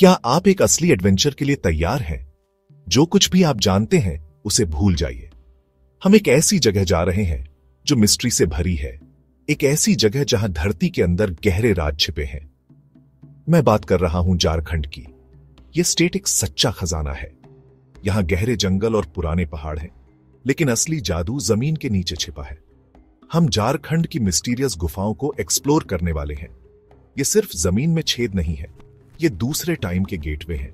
क्या आप एक असली एडवेंचर के लिए तैयार हैं? जो कुछ भी आप जानते हैं उसे भूल जाइए। हम एक ऐसी जगह जा रहे हैं जो मिस्ट्री से भरी है, एक ऐसी जगह जहां धरती के अंदर गहरे राज छिपे हैं। मैं बात कर रहा हूं झारखंड की। यह स्टेट एक सच्चा खजाना है। यहां गहरे जंगल और पुराने पहाड़ हैं, लेकिन असली जादू जमीन के नीचे छिपा है। हम झारखंड की मिस्टीरियस गुफाओं को एक्सप्लोर करने वाले हैं। यह सिर्फ जमीन में छेद नहीं है, ये दूसरे टाइम के गेटवे हैं।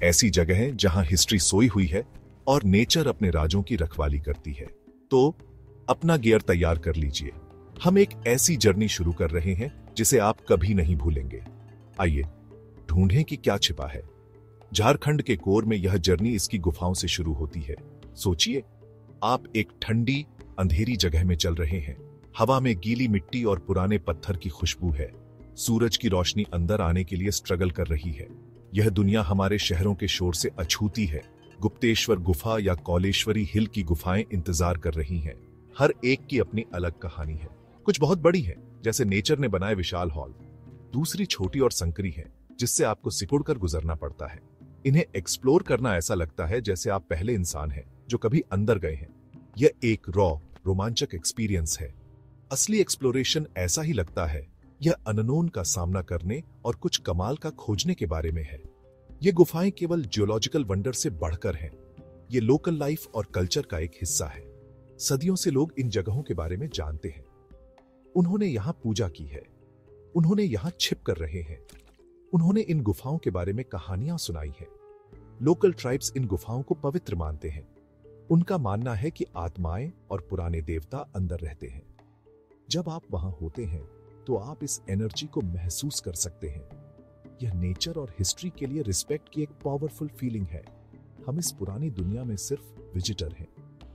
ऐसी जगह है जहां हिस्ट्री सोई हुई है और नेचर अपने राजों की रखवाली करती है। तो अपना गियर तैयार कर लीजिए। हम एक ऐसी जर्नी शुरू कर रहे हैं जिसे आप कभी नहीं भूलेंगे। आइए ढूंढें कि क्या छिपा है। झारखंड के कोर में यह जर्नी इसकी गुफाओं से शुरू होती है। सोचिए, आप एक ठंडी अंधेरी जगह में चल रहे हैं। हवा में गीली मिट्टी और पुराने पत्थर की खुशबू है। सूरज की रोशनी अंदर आने के लिए स्ट्रगल कर रही है। यह दुनिया हमारे शहरों के शोर से अछूती है। गुप्तेश्वर गुफा या कौलेश्वरी हिल की गुफाएं इंतजार कर रही हैं। हर एक की अपनी अलग कहानी है। कुछ बहुत बड़ी है, जैसे नेचर ने बनाए विशाल हॉल। दूसरी छोटी और संकरी है, जिससे आपको सिकुड़कर गुजरना पड़ता है। इन्हें एक्सप्लोर करना ऐसा लगता है जैसे आप पहले इंसान हैं जो कभी अंदर गए हैं। यह एक रॉ रोमांचक एक्सपीरियंस है। असली एक्सप्लोरेशन ऐसा ही लगता है। यह अननोन का सामना करने और कुछ कमाल का खोजने के बारे में है। ये गुफाएं केवल जियोलॉजिकल वंडर से बढ़कर हैं। ये लोकल लाइफ और कल्चर का एक हिस्सा है। सदियों से लोग इन जगहों के बारे में जानते हैं। उन्होंने यहां पूजा की है, उन्होंने यहां छिप कर रहे हैं, उन्होंने इन गुफाओं के बारे में कहानियां सुनाई हैं। लोकल ट्राइब्स इन गुफाओं को पवित्र मानते हैं। उनका मानना है कि आत्माएं और पुराने देवता अंदर रहते हैं। जब आप वहां होते हैं तो आप इस एनर्जी को महसूस कर सकते हैं। यह नेचर और हिस्ट्री के लिए रिस्पेक्ट की एक पावरफुल फीलिंग है। हम इस पुरानी दुनिया में सिर्फ विजिटर हैं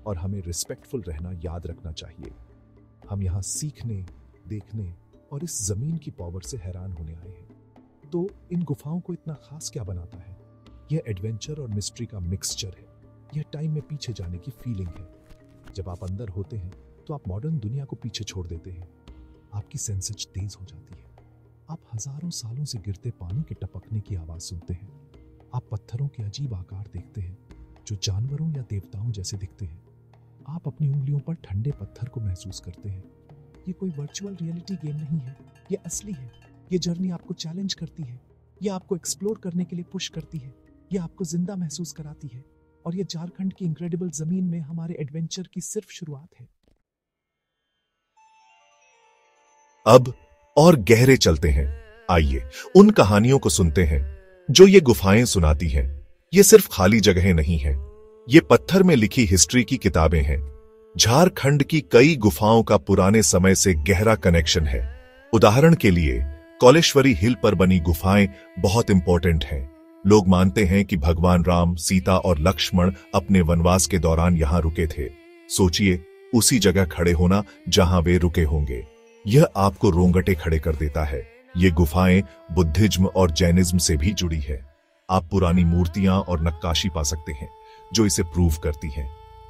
और हमें रिस्पेक्टफुल रहना याद रखना चाहिए। हम यहाँ सीखने, देखने और इस जमीन की पावर से हैरान होने आए हैं। तो इन गुफाओं को इतना खास क्या बनाता है? यह एडवेंचर और मिस्ट्री का मिक्सचर है। यह टाइम में पीछे जाने की फीलिंग है। जब आप अंदर होते हैं तो आप मॉडर्न दुनिया को पीछे छोड़ देते हैं। आपकी सेंसेस तेज हो जाती है। आप हजारों सालों से गिरते पानी के टपकने की आवाज सुनते हैं। आप पत्थरों के अजीब आकार देखते हैं जो जानवरों या देवताओं जैसे दिखते हैं। आप अपनी उंगलियों पर ठंडे पत्थर को महसूस करते हैं। ये कोई वर्चुअल रियलिटी गेम नहीं है, ये असली है। ये जर्नी आपको चैलेंज करती है, ये आपको एक्सप्लोर करने के लिए पुश करती है, ये आपको जिंदा महसूस कराती है। और ये झारखंड की इनक्रेडिबल जमीन में हमारे एडवेंचर की सिर्फ शुरुआत है। अब और गहरे चलते हैं। आइए उन कहानियों को सुनते हैं जो ये गुफाएं सुनाती हैं। ये सिर्फ खाली जगहें नहीं हैं, ये पत्थर में लिखी हिस्ट्री की किताबें हैं। झारखंड की कई गुफाओं का पुराने समय से गहरा कनेक्शन है। उदाहरण के लिए कौलेश्वरी हिल पर बनी गुफाएं बहुत इंपॉर्टेंट हैं। लोग मानते हैं कि भगवान राम, सीता और लक्ष्मण अपने वनवास के दौरान यहां रुके थे। सोचिए, उसी जगह खड़े होना जहां वे रुके होंगे। यह आपको रोंगटे खड़े कर देता है। ये गुफाएं बुद्धिज्म और जैनिज्म से भी जुड़ी है। आप पुरानी मूर्तियां और नक्काशी पा सकते हैं जो इसे प्रूव करती हैं।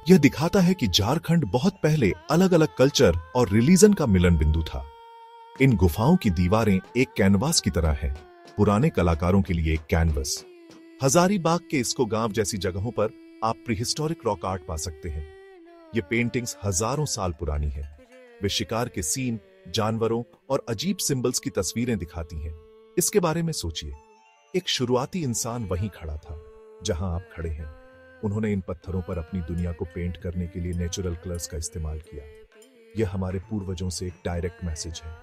यह दिखाता है कि झारखंड बहुत पहले अलग अलग कल्चर और रिलीजन का मिलन बिंदु था। इन गुफाओं की दीवारें एक कैनवास की तरह हैं, पुराने कलाकारों के लिए एक कैनवस। हजारीबाग के इसको गांव जैसी जगहों पर आप प्रीहिस्टोरिक रॉक आर्ट पा सकते हैं। ये पेंटिंग्स हजारों साल पुरानी है। वे शिकार के सीन, जानवरों और अजीब सिंबल्स की तस्वीरें दिखाती हैं। इसके बारे में सोचिए, एक शुरुआती इंसान वहीं खड़ा था जहां आप खड़े हैं। उन्होंने इन पत्थरों पर अपनी दुनिया को पेंट करने के लिए नेचुरल कलर्स का इस्तेमाल किया। यह हमारे पूर्वजों से एक डायरेक्ट मैसेज है।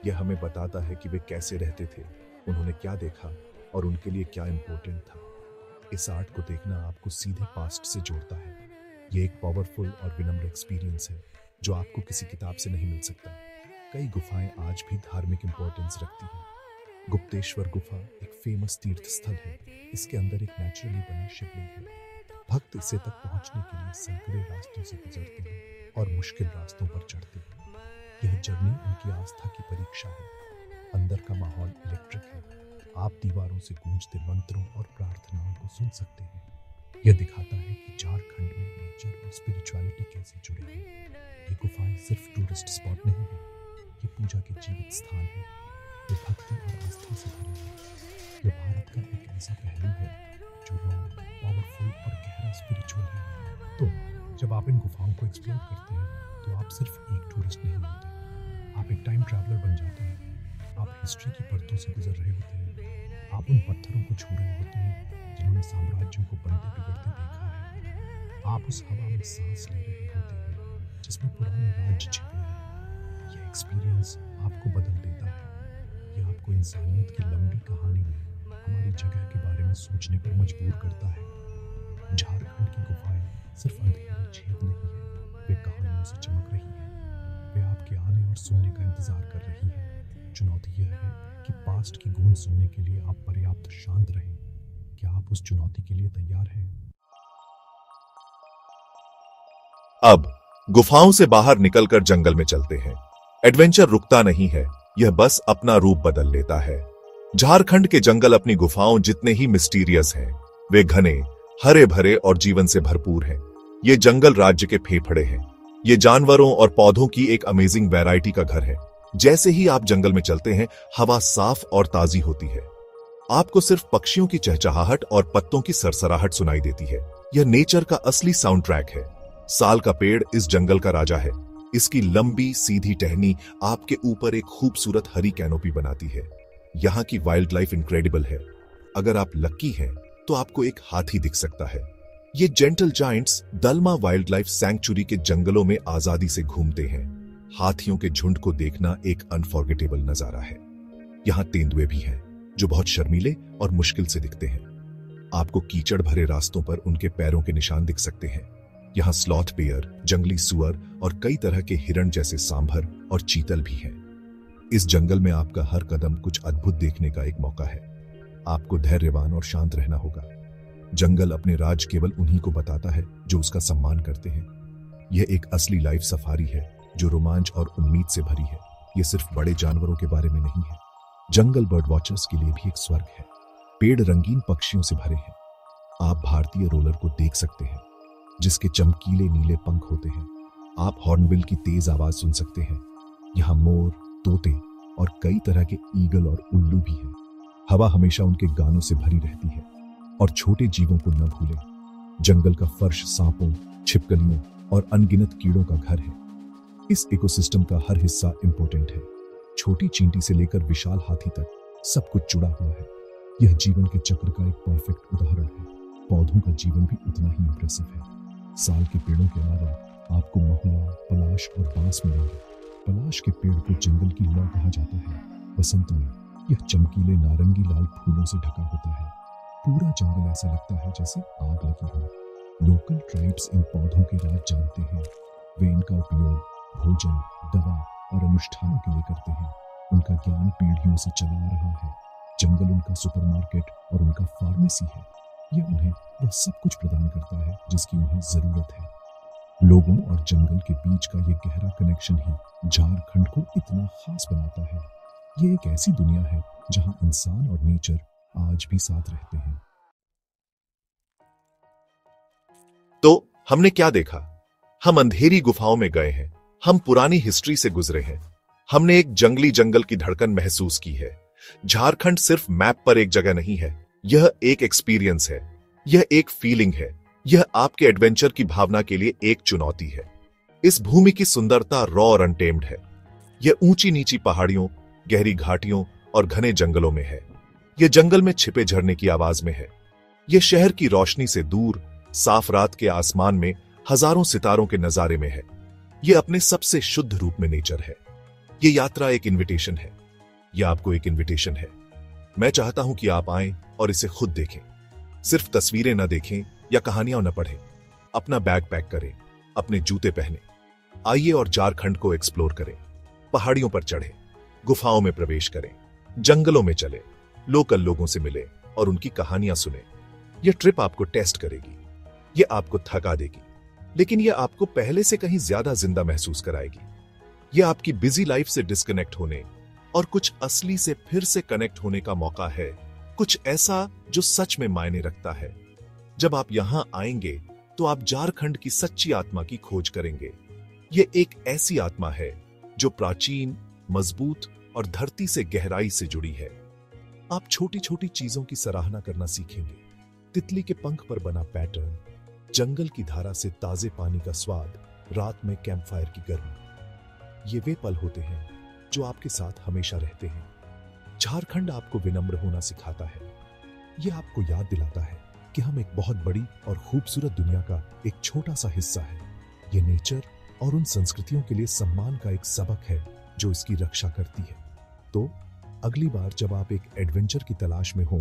यह हमें बताता है कि वे कैसे रहते थे, उन्होंने क्या देखा और उनके लिए क्या इंपॉर्टेंट था। इस आर्ट को देखना आपको सीधे पास्ट से जोड़ता है। यह एक पावरफुल और विनम्र एक्सपीरियंस है जो आपको किसी किताब से नहीं मिल सकता। कई गुफाएं आज भी धार्मिक इंपॉर्टेंस रखती हैं। गुप्तेश्वर गुफा एक फेमस तीर्थ स्थल है। इसके अंदर एक नेचुरली बना शिवलिंग है। भक्त इसे तक पहुंचने के लिए संकरे रास्तों से गुजरते हैं और मुश्किल रास्तों पर चढ़ते हैं। यह जर्नी उनकी आस्था की परीक्षा है। अंदर का माहौल इलेक्ट्रिक है। आप दीवारों से गूंजते मंत्रों और प्रार्थनाओं को सुन सकते हैं। यह दिखाता है कि झारखंड में नेचर और स्पिरिचुअलिटी कैसे जुड़े हैं। ये गुफाएं सिर्फ टूरिस्ट स्पॉट नहीं है, ये पूजा के जीवित स्थान है। ये भक्ति और आस्था से भरे हैं। ये भारत का एक ऐसा आप इन गुफाओं को एक्सप्लोर करते हैं तो आप सिर्फ एक टूरिस्ट नहीं होते, आप एक टाइम ट्रैवलर बन जाते हैं। आप हिस्ट्री की परतों से गुजर रहे होते हैं, आप उन पत्थरों को छू रहे होते हैं जिन्होंने साम्राज्यों को बनते बिगड़ते देखा है। आप उस हवा में सांस ले रहे होते हैं जिसमें पुराने राज्य छिपे हैं। यह एक्सपीरियंस आपको बदल देता है। यह आपको इंसानियत की लंबी कहानी में हमारी जगह के बारे में सोचने पर मजबूर करता है। झारखंड की गुफाएं सिर्फ अंधेरे छेद नहीं है, वे कहानियों से चमक रही हैं। वे आपके आने और सुनने का इंतजार कर रही हैं। चुनौती यह है कि पास्ट की गूंज सुनने के लिए आप पर्याप्त शांत रहें। क्या आप उस चुनौती के लिए तैयार हैं? अब गुफाओं से बाहर निकलकर जंगल में चलते हैं। एडवेंचर रुकता नहीं है, यह बस अपना रूप बदल लेता है। झारखंड के जंगल अपनी गुफाओं जितने ही मिस्टीरियस हैं। वे घने, हरे भरे और जीवन से भरपूर हैं। ये जंगल राज्य के फेफड़े हैं। ये जानवरों और पौधों की एक अमेजिंग वैरायटी का घर है। जैसे ही आप जंगल में चलते हैं, हवा साफ और ताजी होती है। आपको सिर्फ पक्षियों की चहचहाहट और पत्तों की सरसराहट सुनाई देती है। यह नेचर का असली साउंड ट्रैक है। साल का पेड़ इस जंगल का राजा है। इसकी लंबी सीधी टहनी आपके ऊपर एक खूबसूरत हरी कैनोपी बनाती है। यहाँ की वाइल्ड लाइफ इनक्रेडिबल है। अगर आप लकी हैं तो आपको एक हाथी दिख सकता है। ये जेंटल जायंट्स दलमा वाइल्ड लाइफ सैंक्चुरी के जंगलों में आजादी से घूमते हैं। हाथियों के झुंड को देखना एक अनफॉरगेटेबल नजारा है। यहाँ तेंदुए भी हैं जो बहुत शर्मीले और मुश्किल से दिखते हैं। आपको कीचड़ भरे रास्तों पर उनके पैरों के निशान दिख सकते हैं। यहाँ स्लॉथ बेयर, जंगली सुअर और कई तरह के हिरण जैसे सांभर और चीतल भी हैं। इस जंगल में आपका हर कदम कुछ अद्भुत देखने का एक मौका है। आपको धैर्यवान और शांत रहना होगा। जंगल अपने राज केवल उन्हीं को बताता है जो उसका सम्मान करते हैं। यह एक असली लाइफ सफारी है जो रोमांच और उम्मीद से भरी है। यह सिर्फ बड़े जानवरों के बारे में नहीं है। जंगल बर्ड वॉचर्स के लिए भी एक स्वर्ग है। पेड़ रंगीन पक्षियों से भरे हैं। आप भारतीय रोलर को देख सकते हैं जिसके चमकीले नीले पंख होते हैं। आप हॉर्नबिल की तेज आवाज सुन सकते हैं। यहाँ मोर, तोते और कई तरह के ईगल और उल्लू भी हैं। हवा हमेशा उनके गानों से भरी रहती है। और छोटे जीवों को न भूलें, जंगल का फर्श सांपों, छिपकलियों और अनगिनत कीड़ों का घर है। इस इकोसिस्टम का हर हिस्सा इंपॉर्टेंट है। छोटी चींटी से लेकर विशाल हाथी तक सब कुछ जुड़ा हुआ है। यह जीवन के चक्र का एक परफेक्ट उदाहरण है। पौधों का जीवन भी उतना ही इंप्रेसिव है। साल के पेड़ों के अलावा आपको महुआ, पलाश और बांस मिलेंगे। पलाश के पेड़ को जंगल की लौ कहा जाता है। बसंत में यह चमकीले नारंगी लाल फूलों से ढका होता है। पूरा जंगल ऐसा लगता है जैसे आग लगी हो। लोकल ट्राइब्स इन पौधों के राज जानते हैं। वे इनका उपयोग भोजन, दवा और अनुष्ठानों के लिए करते हैं। उनका ज्ञान पीढ़ियों से चला आ रहा है। जंगल उनका सुपरमार्केट और उनका फार्मेसी है। यह उन्हें वह सब कुछ प्रदान करता है जिसकी उन्हें जरूरत है। लोगों और जंगल के बीच का यह गहरा कनेक्शन ही झारखंड को इतना खास बनाता है। यह एक ऐसी दुनिया है जहां इंसान और नेचर आज भी साथ रहते हैं। तो हमने क्या देखा? हम अंधेरी गुफाओं में गए हैं। हम पुरानी हिस्ट्री से गुजरे हैं। हमने एक जंगली जंगल की धड़कन महसूस की है। झारखंड सिर्फ मैप पर एक जगह नहीं है, यह एक एक्सपीरियंस है। यह एक फीलिंग है। यह आपके एडवेंचर की भावना के लिए एक चुनौती है। इस भूमि की सुंदरता रॉ और अनटेम्ड है। यह ऊंची नीची पहाड़ियों, गहरी घाटियों और घने जंगलों में है। यह जंगल में छिपे झरने की आवाज में है। यह शहर की रोशनी से दूर, साफ रात के आसमान में हजारों सितारों के नजारे में है। यह अपने सबसे शुद्ध रूप में नेचर है। यह यात्रा एक इनविटेशन है। यह आपको एक इनविटेशन है। मैं चाहता हूं कि आप आएं और इसे खुद देखें। सिर्फ तस्वीरें न देखें या कहानियां न पढ़ें। अपना बैग पैक करें, अपने जूते पहने, आइए और झारखंड को एक्सप्लोर करें। पहाड़ियों पर चढ़ें, गुफाओं में प्रवेश करें, जंगलों में चलें, लोकल लोगों से मिलें और उनकी कहानियां सुनें। यह ट्रिप आपको टेस्ट करेगी। यह आपको थका देगी, लेकिन यह आपको पहले से कहीं ज्यादा जिंदा महसूस कराएगी। यह आपकी बिजी लाइफ से डिस्कनेक्ट होने और कुछ असली से फिर से कनेक्ट होने का मौका है। कुछ ऐसा जो सच में मायने रखता है। जब आप यहां आएंगे तो आप झारखंड की सच्ची आत्मा की खोज करेंगे। यह एक ऐसी आत्मा है जो प्राचीन, मजबूत और धरती से गहराई से जुड़ी है। आप छोटी छोटी चीजों की सराहना करना सीखेंगे। तितली के पंख पर बना पैटर्न, जंगल की धारा से ताजे पानी का स्वाद, रात में कैंपफायर की गर्मी। ये वे पल होते हैं जो आपके साथ हमेशा रहते हैं। झारखंड आपको विनम्र होना सिखाता है। ये आपको याद दिलाता है कि हम एक बहुत बड़ी और खूबसूरत दुनिया का एक छोटा सा हिस्सा है। ये नेचर और उन संस्कृतियों के लिए सम्मान का एक सबक है जो इसकी रक्षा करती है। तो अगली बार जब आप एक एडवेंचर की तलाश में हो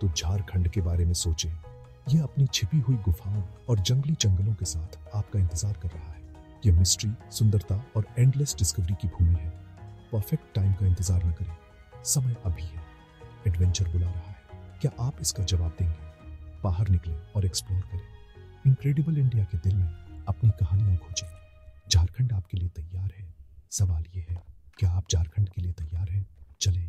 तो झारखंड के बारे में सोचें। यह अपनी छिपी हुई गुफाओं और जंगली जंगलों के साथ आपका इंतजार कर रहा है। यह मिस्ट्री, सुंदरता और एंडलेस डिस्कवरी की भूमि है। परफेक्ट टाइम का इंतजार न करें, समय अभी है। एडवेंचर बुला रहा है। क्या आप इसका जवाब देंगे? बाहर निकलें और एक्सप्लोर करें। इनक्रेडिबल इंडिया के दिल में अपनी कहानियां खोजें। झारखंड आपके लिए तैयार है। सवाल यह है, क्या आप झारखंड के लिए तैयार हैं? चलें